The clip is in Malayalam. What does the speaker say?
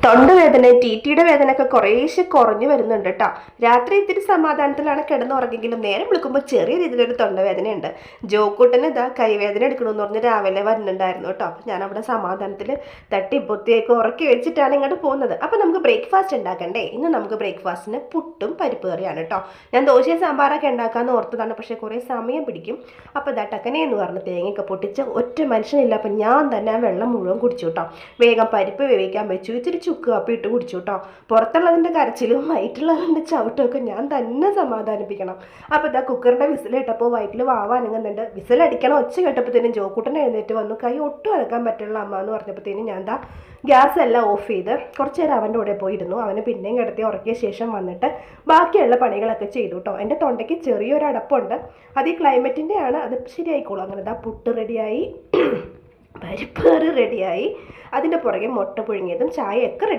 തൊണ്ടവേദന ടിടിയുടെ വേദനയൊക്കെ കുറേശ്ശെ കുറഞ്ഞു വരുന്നുണ്ട് കേട്ടോ. രാത്രി ഇത്തിരി സമാധാനത്തിലാണ് കിടന്നുറങ്ങെങ്കിലും നേരം വിളിക്കുമ്പോൾ ചെറിയ രീതിയിലൊരു തൊണ്ടവേദനയുണ്ട്. ജോക്കൂട്ടന് ഇതാ കൈവേദന എടുക്കണമെന്ന് പറഞ്ഞ് രാവിലെ വരുന്നുണ്ടായിരുന്നു കേട്ടോ. അപ്പോൾ ഞാൻ അവിടെ സമാധാനത്തിൽ തട്ടിപ്പൊത്തിയൊക്കെ ഉറക്കി വെച്ചിട്ടാണ് ഇങ്ങോട്ട് പോകുന്നത്. അപ്പോൾ നമുക്ക് ബ്രേക്ക്ഫാസ്റ്റ് ഉണ്ടാക്കണ്ടേ? ഇന്ന് നമുക്ക് ബ്രേക്ക്ഫാസ്റ്റിന് പുട്ടും പരിപ്പ് കറിയാണ് കേട്ടോ. ഞാൻ ദോശയും സാമ്പാറൊക്കെ ഉണ്ടാക്കാമെന്ന് ഓർത്തതാണ്, പക്ഷേ കുറേ സമയം പിടിക്കും. അപ്പോൾ ഇതാ ടക്കനെ എന്ന് പറഞ്ഞ് തേങ്ങയൊക്കെ പൊട്ടിച്ച് ഒറ്റ മനുഷ്യനില്ല, അപ്പം ഞാൻ തന്നെ ആ വെള്ളം മുഴുവൻ കുടിച്ചു കേട്ടോ. വേഗം പരിപ്പ് വേവിക്കാൻ വെച്ചു, ഇച്ചിരി ചുക്ക് കാപ്പി ഇട്ട് കുടിച്ചു കേട്ടോ. പുറത്തുള്ളതിൻ്റെ കരച്ചിലും വയറ്റിലുള്ളതിൻ്റെ ചവിട്ടുമൊക്കെ ഞാൻ തന്നെ സമാധാനിപ്പിക്കണം. അപ്പോൾ ഇതാ കുക്കറിൻ്റെ വിസിലിട്ടപ്പോൾ വയറ്റിൽ വാവാനങ്ങുന്നുണ്ട്. വിസിലടിക്കണം ഒച്ച കേട്ടപ്പോഴത്തേനും ജോക്കൂട്ടൻ എഴുന്നേറ്റ് വന്നു. കൈ ഒട്ടും അനക്കാൻ പറ്റുള്ള അമ്മ എന്ന് പറഞ്ഞപ്പോഴത്തേനും ഞാൻ എന്താ ഗ്യാസ് എല്ലാം ഓഫ് ചെയ്ത് കുറച്ച് നേരം അവൻ്റെ കൂടെ പോയിരുന്നു. അവന് പിന്നെയും കിടത്തി ഉറക്കിയ ശേഷം വന്നിട്ട് ബാക്കിയുള്ള പണികളൊക്കെ ചെയ്തു കേട്ടോ. എൻ്റെ തൊണ്ടയ്ക്ക് ചെറിയൊരു അടപ്പുണ്ട്, അത് ഈ ക്ലൈമറ്റിൻ്റെ ആണ്, അത് ശരിയായിക്കോളും. അങ്ങനെ ഇതാ പുട്ട് റെഡിയായി, പരിപ്പ് കറി റെഡിയായി, അതിൻ്റെ പുറകെ മുട്ട പുഴുങ്ങിയതും ചായയൊക്കെ റെഡി.